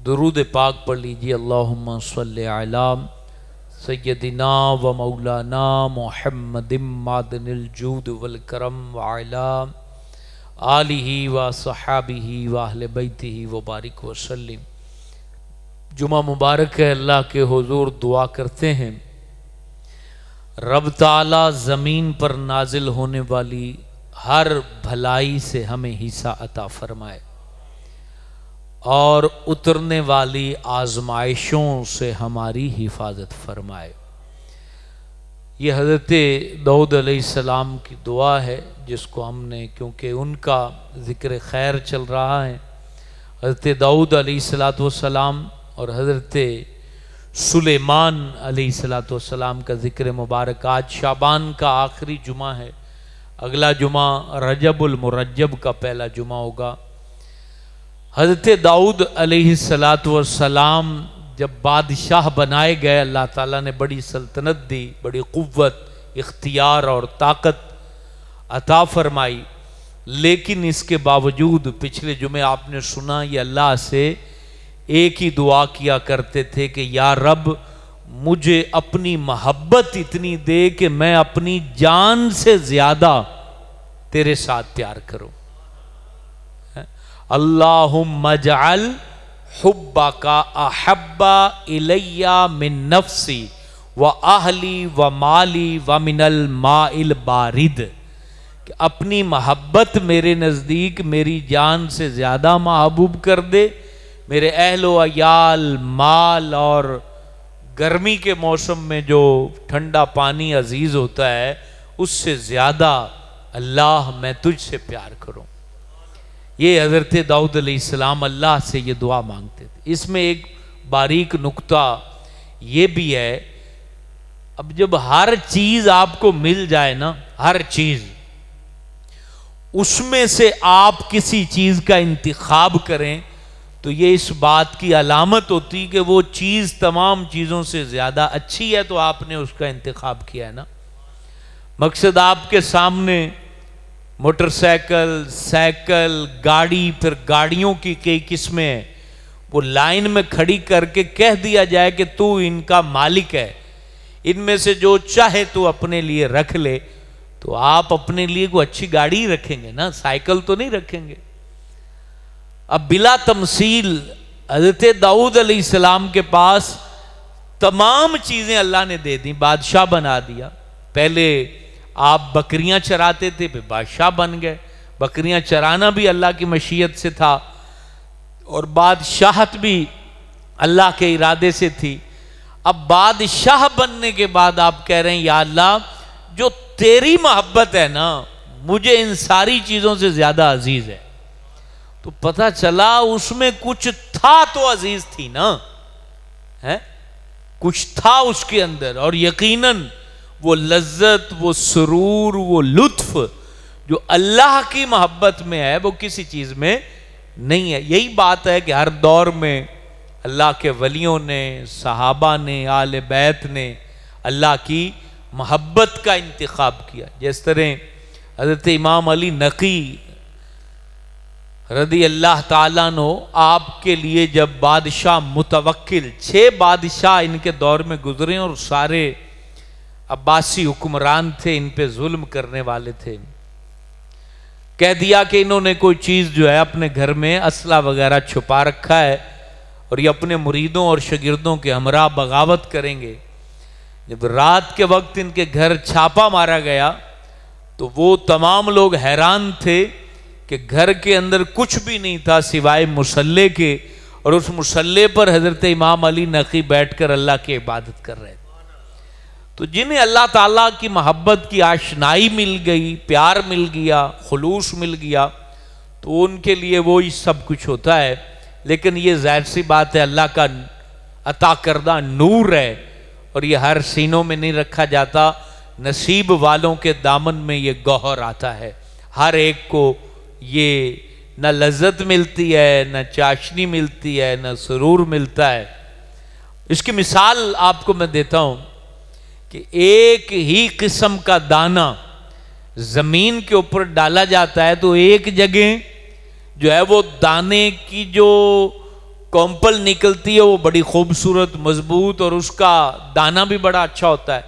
درود پاک پڑھ لیجیے۔ اللہم صلی علی سیدنا و مولانا محمد معدن الجود والکرم وعلی آلہ و صحابہ و اہل بیتہ وبارک وسلم۔ جمعہ مبارک ہے، اللہ کے حضور دعا کرتے ہیں رب تعالی زمین پر نازل ہونے والی ہر بھلائی سے ہمیں حصہ عطا فرمائے اور اترنے والی آزمائشوں سے ہماری حفاظت فرمائے۔ یہ حضرت داؤد علیہ السلام کی دعا ہے جس کو ہم نے، کیونکہ ان کا ذکر خیر چل رہا ہے، حضرت داؤد علیہ السلام اور حضرت سلیمان علیہ السلام کا ذکر مبارک۔ آج شعبان کا آخری جمعہ ہے، اگلا جمعہ رجب المرجب کا پہلا جمعہ ہوگا۔ حضرت داؤد علیہ السلام جب بادشاہ بنائے گئے، اللہ تعالیٰ نے بڑی سلطنت دی، بڑی قوت، اختیار اور طاقت عطا فرمائی، لیکن اس کے باوجود پچھلے جمعے آپ نے سنا یہ اللہ سے ایک ہی دعا کیا کرتے تھے کہ یا رب مجھے اپنی محبت اتنی دے کہ میں اپنی جان سے زیادہ تیرے ساتھ پیار کروں۔ اللہم اجعل حبک احب الی من نفسی و اہلی و مالی و من الماء البارد، کہ اپنی محبت میرے نزدیک میری جان سے زیادہ محبوب کر دے، میرے اہل و عیال، مال اور گرمی کے موسم میں جو ٹھنڈا پانی عزیز ہوتا ہے اس سے زیادہ اللہ میں تجھ سے پیار کروں۔ یہ حضرت داؤد علیہ السلام اللہ سے یہ دعا مانگتے تھے۔ اس میں ایک باریک نکتہ یہ بھی ہے، اب جب ہر چیز آپ کو مل جائے نا، ہر چیز، اس میں سے آپ کسی چیز کا انتخاب کریں تو یہ اس بات کی علامت ہوتی کہ وہ چیز تمام چیزوں سے زیادہ اچھی ہے، تو آپ نے اس کا انتخاب کیا ہے نا۔ مقصد آپ کے سامنے موٹر سائیکل، سائیکل، گاڑی، پھر گاڑیوں کی کئی قسمیں ہیں، وہ لائن میں کھڑی کر کے کہہ دیا جائے کہ تو ان کا مالک ہے، ان میں سے جو چاہے تو اپنے لیے رکھ لے، تو آپ اپنے لیے کوئی اچھی گاڑی رکھیں گے نا، سائیکل تو نہیں رکھیں گے۔ اب بلا تمثیل حضرت داؤد علیہ السلام کے پاس تمام چیزیں اللہ نے دے دیں، بادشاہ بنا دیا۔ پہلے آپ بکریاں چراتے تھے، پھر بادشاہ بن گئے۔ بکریاں چرانا بھی اللہ کی مشیت سے تھا اور بادشاہت بھی اللہ کے ارادے سے تھی۔ اب بادشاہ بننے کے بعد آپ کہہ رہے ہیں یا اللہ جو تیری محبت ہے نا مجھے ان ساری چیزوں سے زیادہ عزیز ہے۔ تو پتہ چلا اس میں کچھ تھا تو عزیز تھی نا، کچھ تھا اس کے اندر، اور یقیناً وہ لذت، وہ سرور، وہ لطف جو اللہ کی محبت میں ہے وہ کسی چیز میں نہیں ہے۔ یہی بات ہے کہ ہر دور میں اللہ کے ولیوں نے، صحابہ نے، آل بیت نے اللہ کی محبت کا انتخاب کیا۔ جس طرح حضرت امام علی نقی رضی اللہ تعالیٰ عنہ آپ کے لیے جب بادشاہ متوکل، 6 بادشاہ ان کے دور میں گزرے اور سارے عباسی حکمران تھے، ان پہ ظلم کرنے والے تھے، کہہ دیا کہ انہوں نے کوئی چیز جو ہے اپنے گھر میں اسلحہ وغیرہ چھپا رکھا ہے اور یہ اپنے مریدوں اور شاگردوں کے ہمراہ بغاوت کریں گے۔ جب رات کے وقت ان کے گھر چھاپا مارا گیا تو وہ تمام لوگ حیران تھے کہ گھر کے اندر کچھ بھی نہیں تھا سوائے مصلے کے، اور اس مصلے پر حضرت امام علی نقی بیٹھ کر اللہ کی عبادت کر رہے تھے۔ تو جنہیں اللہ تعالیٰ کی محبت کی آشنائی مل گئی، پیار مل گیا، خلوص مل گیا، تو ان کے لیے وہی سب کچھ ہوتا ہے۔ لیکن یہ ظاہر سی بات ہے اللہ کا عطا کردہ نور ہے اور یہ ہر سینوں میں نہیں رکھا جاتا، نصیب والوں کے دامن میں یہ گوہر آتا ہے۔ ہر ایک کو یہ نہ لذت ملتی ہے، نہ چاشنی ملتی ہے، نہ سرور ملتا ہے۔ اس کی مثال آپ کو میں دیتا ہوں کہ ایک ہی قسم کا دانہ زمین کے اوپر ڈالا جاتا ہے تو ایک جگہ جو ہے وہ دانے کی جو کومپل نکلتی ہے وہ بڑی خوبصورت مضبوط اور اس کا دانہ بھی بڑا اچھا ہوتا ہے،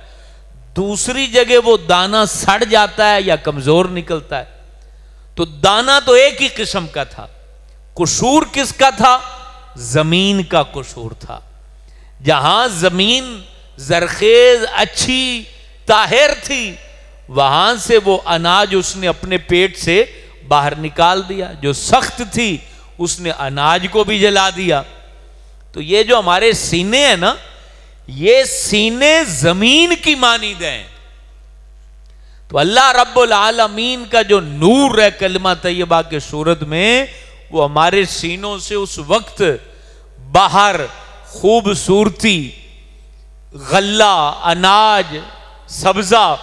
دوسری جگہ وہ دانہ سڑ جاتا ہے یا کمزور نکلتا ہے. تو دانہ تو ایک ہی قسم کا تھا، قصور کس کا تھا؟ زمین کا قصور تھا. جہاں زمین زرخیز اچھی طاہر تھی وہاں سے وہ اناج اس نے اپنے پیٹ سے باہر نکال دیا، جو سخت تھی اس نے اناج کو بھی جلا دیا. تو یہ جو ہمارے سینے ہیں نا، یہ سینے زمین کی مانند ہیں. تو اللہ رب العالمین کا جو نور ہے کلمہ طیبہ کے صورت میں، وہ ہمارے سینوں سے اس وقت باہر خوبصورتی، غلہ، اناج، سبزہ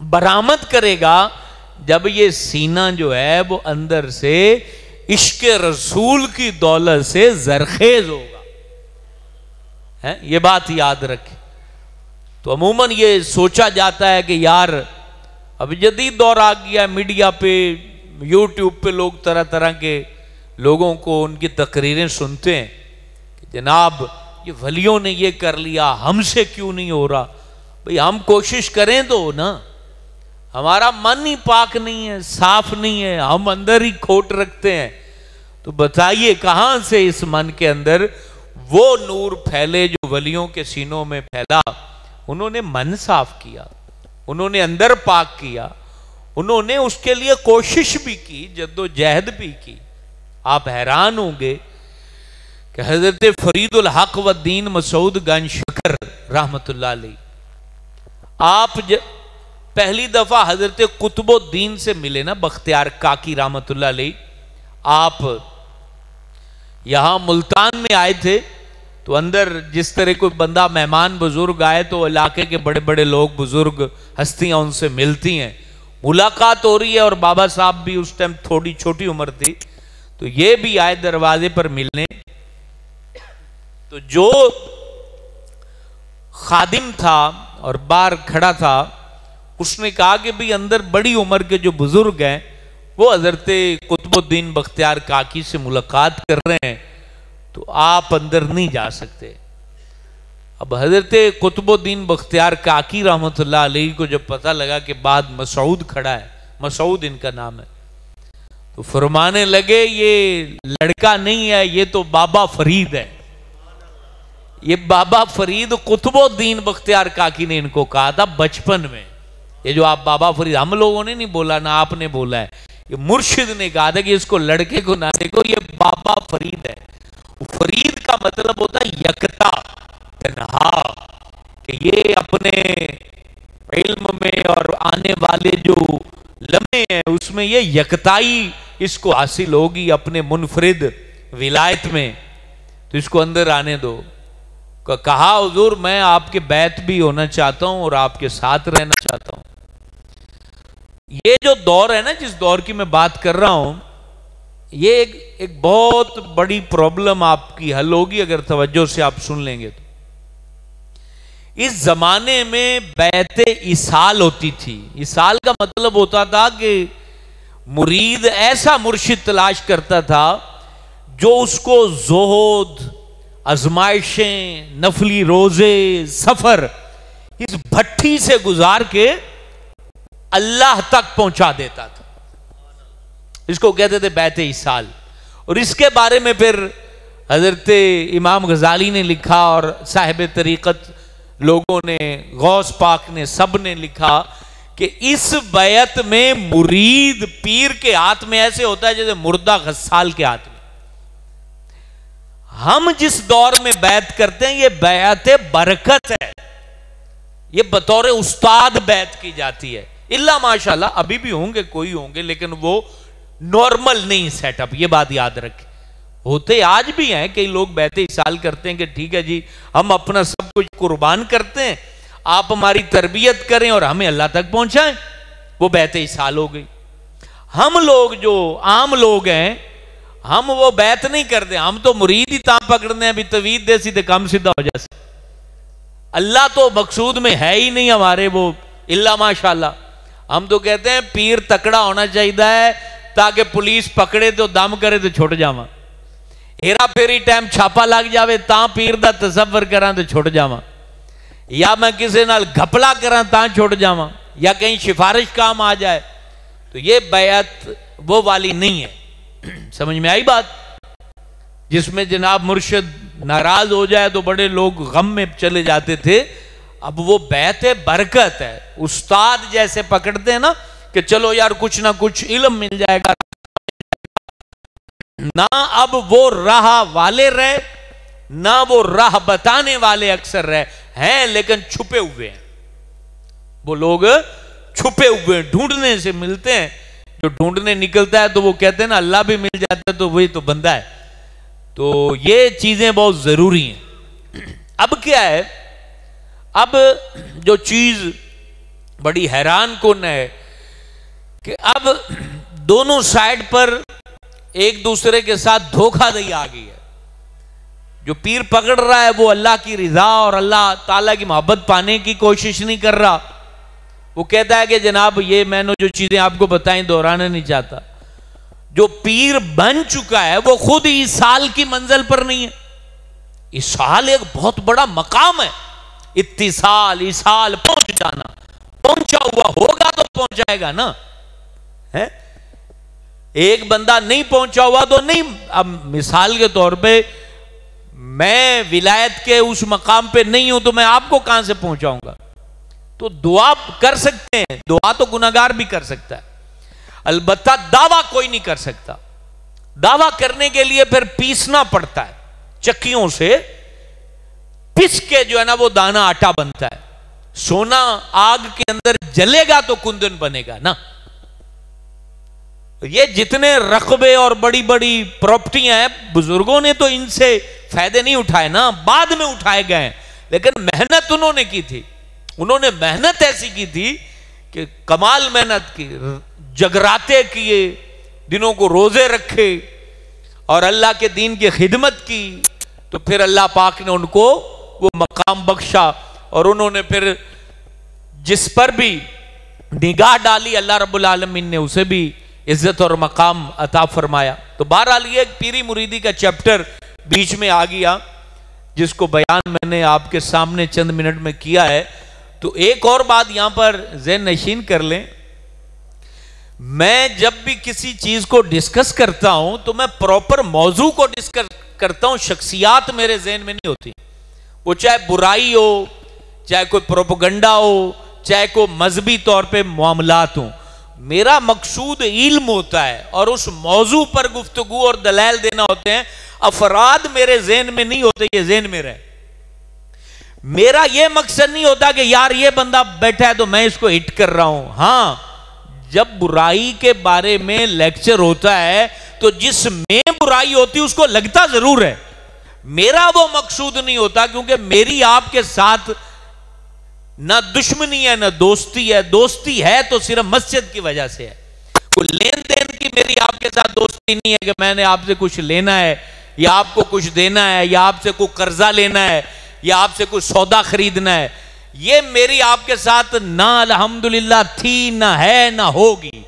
برآمد کرے گا جب یہ سینہ جو ہے وہ اندر سے عشق رسول کی دولت سے زرخیز ہوگا. یہ بات یاد رکھیں. تو عموماً یہ سوچا جاتا ہے کہ یار اب جدید دور آ گیا ہے، میڈیا پہ، یوٹیوب پہ لوگ طرح طرح کے لوگوں کو ان کی تقریریں سنتے ہیں کہ جناب یہ ولیوں نے یہ کر لیا، ہم سے کیوں نہیں ہو رہا. بھئی ہم کوشش کریں تو نا، ہمارا من ہی پاک نہیں ہے، صاف نہیں ہے، ہم اندر ہی کھوٹ رکھتے ہیں. تو بتائیے کہاں سے اس من کے اندر وہ نور پھیلے جو ولیوں کے سینوں میں پھیلا. انہوں نے من صاف کیا، انہوں نے اندر پاک کیا، انہوں نے اس کے لیے کوشش بھی کی، جد و جہد بھی کی. آپ حیران ہوں گے کہ حضرت فرید الحق والدین مسعود گنج شکر رحمت اللہ علیہ، آپ پہلی دفعہ حضرت قطب الدین سے ملے نا، بختیار کاکی رحمت اللہ علیہ. آپ یہاں ملتان میں آئے تھے تو اندر جس طرح کوئی بندہ مہمان بزرگ آئے تو علاقے کے بڑے بڑے لوگ، بزرگ ہستیاں ان سے ملتی ہیں، ملاقات ہو رہی ہے. اور بابا صاحب بھی اس ٹائم تھوڑی چھوٹی عمر تھی تو یہ بھی آئے دروازے پر ملنے. تو جو خادم تھا اور باہر کھڑا تھا اس نے کہا کہ بھی اندر بڑی عمر کے جو بزرگ ہیں وہ حضرت قطب الدین بختیار کاکی سے ملاقات کر رہے ہیں تو آپ اندر نہیں جا سکتے. اب حضرت قطب الدین بختیار کاکی رحمت اللہ علیہ کو جب پتہ لگا کہ بعد مسعود کھڑا ہے، مسعود ان کا نام ہے، تو فرمانے لگے یہ لڑکا نہیں ہے، یہ تو بابا فرید ہے. یہ بابا فرید قطب الدین بختیار کاکی نے ان کو کہا تھا بچپن میں. یہ جو آپ بابا فرید، ہم لوگوں نے نہیں بولا، نہ آپ نے بولا ہے، یہ مرشد نے کہا تھا کہ اس کو لڑکے کو نہ دیکھو، یہ بابا فرید ہے. فرید کا مطلب ہوتا ہے یکتا، تنہا، کہ یہ اپنے علم میں اور آنے والے جو لمحے ہیں اس میں یہ یکتائی اس کو حاصل ہوگی اپنے منفرد ولایت میں. تو اس کو اندر آنے دو. کہا حضور میں آپ کے بیت بھی ہونا چاہتا ہوں اور آپ کے ساتھ رہنا چاہتا ہوں. یہ جو دور ہے نا، جس دور کی میں بات کر رہا ہوں، یہ ایک بہت بڑی پرابلم آپ کی حل ہوگی اگر توجہ سے آپ سن لیں گے. تو اس زمانے میں بیعت ایصال ہوتی تھی. ایصال کا مطلب ہوتا تھا کہ مرید ایسا مرشد تلاش کرتا تھا جو اس کو زہد، آزمائشیں، نفلی روزے، سفر، اس بھٹی سے گزار کے اللہ تک پہنچا دیتا تھا. اس کو کہتے تھے بیعت ایصال. اور اس کے بارے میں پھر حضرت امام غزالی نے لکھا اور صاحب طریقت لوگوں نے، غوث پاک نے، سب نے لکھا کہ اس بیعت میں مرید پیر کے ہاتھ میں ایسے ہوتا ہے جیسے مردہ غسال کے ہاتھ میں. ہم جس دور میں بیعت کرتے ہیں یہ بیعت برکت ہے، یہ بطور استاد بیعت کی جاتی ہے. اللہ ماشاءاللہ ابھی بھی ہوں گے، کوئی ہوں گے، لیکن وہ نارمل نہیں سیٹ اپ. یہ بات یاد رکھیں. ہوتے آج بھی ہیں کئی لوگ بیعت ایصال کرتے ہیں کہ ٹھیک ہے جی ہم اپنا سب کچھ قربان کرتے ہیں، آپ ہماری تربیت کریں اور ہمیں اللہ تک پہنچائیں. وہ بیعت ایصال ہو گئی. ہم لوگ جو عام لوگ ہیں ہم وہ بیعت نہیں کرتے، ہم تو مرید ہی تاں پکڑنے ہیں، بھی توید دے سی تے کم سیدھا ہو جائے. اللہ تو مقصود میں ہے ہی نہیں ہمارے وہ اللہ ماشاءاللہ. ہم تو کہتے ہیں پیر تکڑا ہونا چاہیے ہے تاکہ پولیس پکڑے تو دم کرے تو چھوٹ جاواں. ہیرا پھیری ٹائم چھاپا لگ جاوے تاں پیر دا تصور کران تو چھوٹ جاواں، یا میں کسی نال گھپلا کران تاں چھوٹ جاواں، یا کہیں سفارش کام آ جائے، تو یہ بیعت وہ والی نہیں ہے۔ سمجھ میں آئی بات؟ جس میں جناب مرشد ناراض ہو جائے تو بڑے لوگ غم میں چلے جاتے تھے، اب وہ بیعت برکت ہے، استاد جیسے پکڑتے ہیں نا کہ چلو یار کچھ نہ کچھ علم مل جائے گا، نہ اب وہ راہ والے رہے نہ وہ راہ بتانے والے اکثر رہے ہیں، لیکن چھپے ہوئے ہیں، وہ لوگ چھپے ہوئے ہیں، ڈھونڈنے سے ملتے ہیں، جو ڈھونڈنے نکلتا ہے تو وہ کہتے ہیں نا اللہ بھی مل جاتا ہے تو وہی تو بندہ ہے۔ تو یہ چیزیں بہت ضروری ہیں۔ اب کیا ہے، اب جو چیز بڑی حیران کن ہے کہ اب دونوں سائیڈ پر ایک دوسرے کے ساتھ دھوکہ دہی آ گئی ہے۔ جو پیر پکڑ رہا ہے وہ اللہ کی رضا اور اللہ تعالیٰ کی محبت پانے کی کوشش نہیں کر رہا، وہ کہتا ہے کہ جناب یہ میں نے جو چیزیں آپ کو بتائیں دہرانا نہیں چاہتا۔ جو پیر بن چکا ہے وہ خود ایصال کی منزل پر نہیں ہے۔ ایصال ایک بہت بڑا مقام ہے، اتصال، ایصال، پہنچ جانا، پہنچا ہوا ہوگا تو پہنچائے گا نا، ہے؟ ایک بندہ نہیں پہنچا ہوا تو نہیں۔ اب مثال کے طور پہ میں ولایت کے اس مقام پہ نہیں ہوں تو میں آپ کو کہاں سے پہنچاؤں گا؟ تو دعا کر سکتے ہیں، دعا تو گناہگار بھی کر سکتا ہے، البتہ دعویٰ کوئی نہیں کر سکتا۔ دعویٰ کرنے کے لیے پھر پیسنا پڑتا ہے، چکیوں سے پس کے جو ہے نا وہ دانہ آٹا بنتا ہے۔ سونا آگ کے اندر جلے گا تو کندن بنے گا نا۔ یہ جتنے رقبے اور بڑی بڑی پراپرٹیاں ہیں، بزرگوں نے تو ان سے فائدے نہیں اٹھائے نا، بعد میں اٹھائے گئے ہیں، لیکن محنت انہوں نے کی تھی۔ انہوں نے محنت ایسی کی تھی کہ کمال محنت کی، جگراتے کیے، دنوں کو روزے رکھے اور اللہ کے دین کی خدمت کی، تو پھر اللہ پاک نے ان کو وہ مقام بخشا، اور انہوں نے پھر جس پر بھی نگاہ ڈالی اللہ رب العالمین نے اسے بھی عزت اور مقام عطا فرمایا۔ تو بہرحال یہ ایک پیری مریدی کا چیپٹر بیچ میں آ گیا، جس کو بیان میں نے آپ کے سامنے چند منٹ میں کیا ہے۔ تو ایک اور بات یہاں پر ذہن نشین کر لیں، میں جب بھی کسی چیز کو ڈسکس کرتا ہوں تو میں پراپر موضوع کو ڈسکس کرتا ہوں، شخصیات میرے ذہن میں نہیں ہوتی، وہ چاہے برائی ہو، چاہے کوئی پروپیگنڈا ہو، چاہے کوئی مذہبی طور پہ معاملات ہوں۔ میرا مقصود علم ہوتا ہے اور اس موضوع پر گفتگو اور دلائل دینا ہوتے ہیں۔ افراد میرے ذہن میں نہیں ہوتے، یہ ذہن میں رہے۔ میرا یہ مقصد نہیں ہوتا کہ یار یہ بندہ بیٹھا ہے تو میں اس کو ہٹ کر رہا ہوں۔ ہاں، جب برائی کے بارے میں لیکچر ہوتا ہے تو جس میں برائی ہوتی اس کو لگتا ضرور ہے، میرا وہ مقصود نہیں ہوتا، کیونکہ میری آپ کے ساتھ نہ دشمنی ہے نہ دوستی ہے۔ دوستی ہے تو صرف مسجد کی وجہ سے ہے، کوئی لین دین کی میری آپ کے ساتھ دوستی نہیں ہے کہ میں نے آپ سے کچھ لینا ہے یا آپ کو کچھ دینا ہے یا آپ سے کوئی قرضہ لینا ہے یا آپ سے کوئی سودا خریدنا ہے۔ یہ میری آپ کے ساتھ نہ الحمدللہ تھی، نہ ہے، نہ ہوگی۔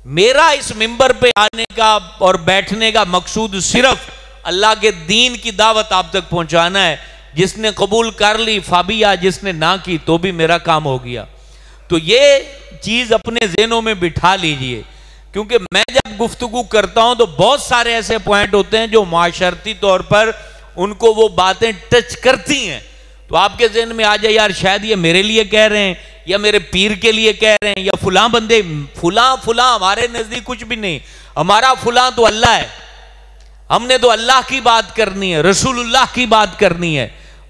میرا اس منبر پہ آنے کا اور بیٹھنے کا مقصود صرف اللہ کے دین کی دعوت آپ تک پہنچانا ہے۔ جس نے قبول کر لی فابیا، جس نے نہ کی تو بھی میرا کام ہو گیا۔ تو یہ چیز اپنے ذہنوں میں بٹھا لیجئے، کیونکہ میں جب گفتگو کرتا ہوں تو بہت سارے ایسے پوائنٹ ہوتے ہیں جو معاشرتی طور پر ان کو وہ باتیں ٹچ کرتی ہیں، تو آپ کے ذہن میں آ جائے یار شاید یہ میرے لیے کہہ رہے ہیں یا میرے پیر کے لیے کہہ رہے ہیں یا فلاں بندے، فلاں ہمارے نزدیک کچھ بھی نہیں، ہمارا فلاں تو اللہ ہے، ہم نے تو اللہ کی بات کرنی ہے، رسول اللہ کی بات کرنی ہے۔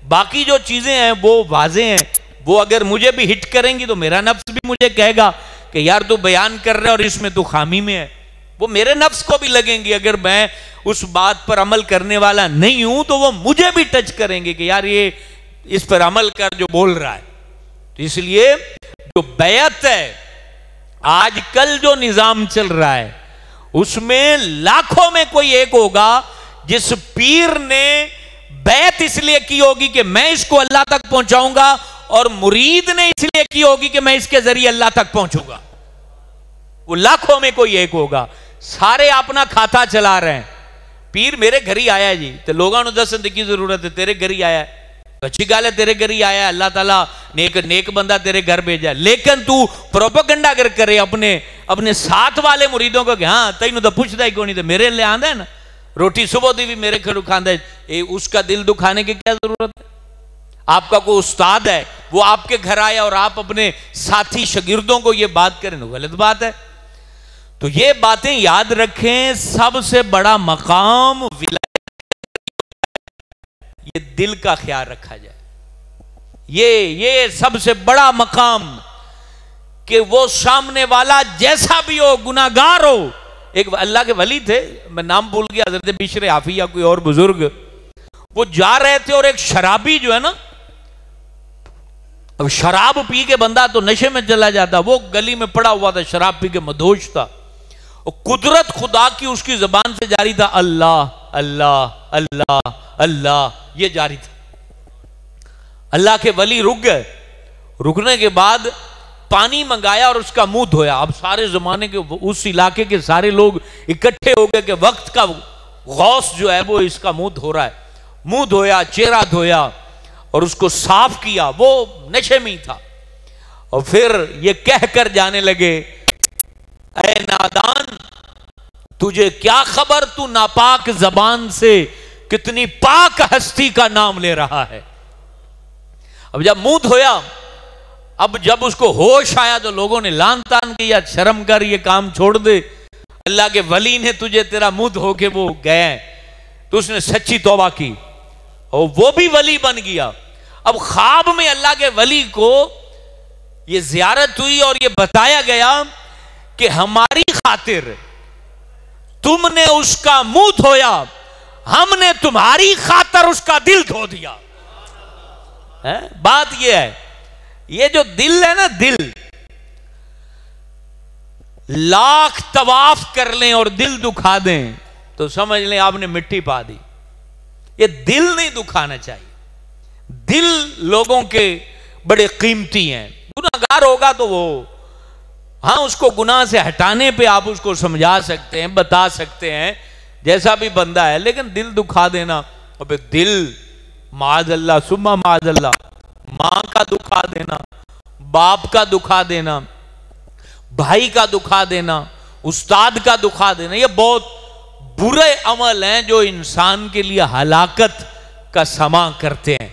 باقی جو چیزیں ہیں وہ واضح ہیں، وہ اگر مجھے بھی ہٹ کریں گی تو میرا نفس بھی مجھے کہے گا کہ یار تو بیان کر رہے اور اس میں تو خامی میں ہے، وہ میرے نفس کو بھی لگیں گی۔ اگر میں اس بات پر عمل کرنے والا نہیں ہوں تو وہ مجھے بھی ٹچ کریں گے کہ یار یہ اس پر عمل کر جو بول رہا ہے۔ تو اس لیے جو بیعت ہے، آج کل جو نظام چل رہا ہے اس میں لاکھوں میں کوئی ایک ہوگا جس پیر نے بیعت اس لیے کی ہوگی کہ میں اس کو اللہ تک پہنچاؤں گا، اور مرید نے اس لیے کی ہوگی کہ میں اس کے ذریعے اللہ تک پہنچوں گا۔ وہ لاکھوں میں کوئی ایک ہوگا، سارے اپنا کھاتا چلا رہے ہیں، پیر میرے گھر ہی آیا ہے جی، تو لوگوں نے دسن کی ضرورت ہے، تیرے گھر ہی آیا ہے، اچھی گل ہے، تیرے گھر ہی آیا ہے، اللہ تعالیٰ نے ایک نیک بندہ تیرے گھر بھیجا ہے، لیکن تو پروپیگنڈا اگر کرے اپنے ساتھ والے مریدوں کو کہ ہاں تینوں تو پوچھتا ہی کونی، تو میرے لے آندا ہے نا، روٹی صبح دی بھی میرے گھر کھاندا ہے، اس کا دل دکھانے کی کیا ضرورت ہے؟ آپ کا کوئی استاد ہے، وہ آپ کے گھر آیا اور آپ اپنے ساتھی شاگردوں کو یہ بات کریں، تو غلط بات ہے۔ تو یہ باتیں یاد رکھیں، سب سے بڑا مقام یہ دل کا خیال رکھا جائے، یہ سب سے بڑا مقام، کہ وہ سامنے والا جیسا بھی ہو، گناہگار ہو۔ ایک اللہ کے ولی تھے، میں نام بھول گیا، حضرت بشر حافی یا کوئی اور بزرگ، وہ جا رہے تھے اور ایک شرابی جو ہے نا، اب شراب پی کے بندہ تو نشے میں چلا جاتا، وہ گلی میں پڑا ہوا تھا، شراب پی کے مدہوش تھا، قدرت خدا کی اس کی زبان سے جاری تھا، اللہ اللہ اللہ اللہ، یہ جاری تھا۔ اللہ کے ولی رک گئے، رکنے کے بعد پانی منگایا اور اس کا منہ دھویا۔ اب سارے زمانے کے اس علاقے کے سارے لوگ اکٹھے ہو گئے کہ وقت کا غوث جو ہے وہ اس کا منہ دھو رہا ہے، منہ دھویا، چہرہ دھویا اور اس کو صاف کیا، وہ نشے میں تھا، اور پھر یہ کہہ کر جانے لگے، اے نادان، تجھے کیا خبر، تو ناپاک زبان سے کتنی پاک ہستی کا نام لے رہا ہے۔ اب جب منہ دھویا، اب جب اس کو ہوش آیا تو لوگوں نے لان تان کیا، شرم کر، یہ کام چھوڑ دے، اللہ کے ولی نے تجھے تیرا منہ دھو کے وہ گئے، تو اس نے سچی توبہ کی اور وہ بھی ولی بن گیا۔ اب خواب میں اللہ کے ولی کو یہ زیارت ہوئی اور یہ بتایا گیا کہ ہماری خاطر تم نے اس کا منہ دھویا، ہم نے تمہاری خاطر اس کا دل دھو دیا۔ بات یہ ہے، یہ جو دل ہے نا، دل لاکھ طواف کر لیں اور دل دکھا دیں تو سمجھ لیں آپ نے مٹی پا دی۔ یہ دل نہیں دکھانا چاہیے، دل لوگوں کے بڑے قیمتی ہیں۔ گناہگار ہوگا تو وہ ہاں اس کو گناہ سے ہٹانے پہ آپ اس کو سمجھا سکتے ہیں، بتا سکتے ہیں، جیسا بھی بندہ ہے، لیکن دل دکھا دینا، اب دل معاذ اللہ ثم معاذ اللہ، ماں کا دکھا دینا، باپ کا دکھا دینا، بھائی کا دکھا دینا، استاد کا دکھا دینا، یہ بہت برے عمل ہیں جو انسان کے لیے ہلاکت کا سما کرتے ہیں۔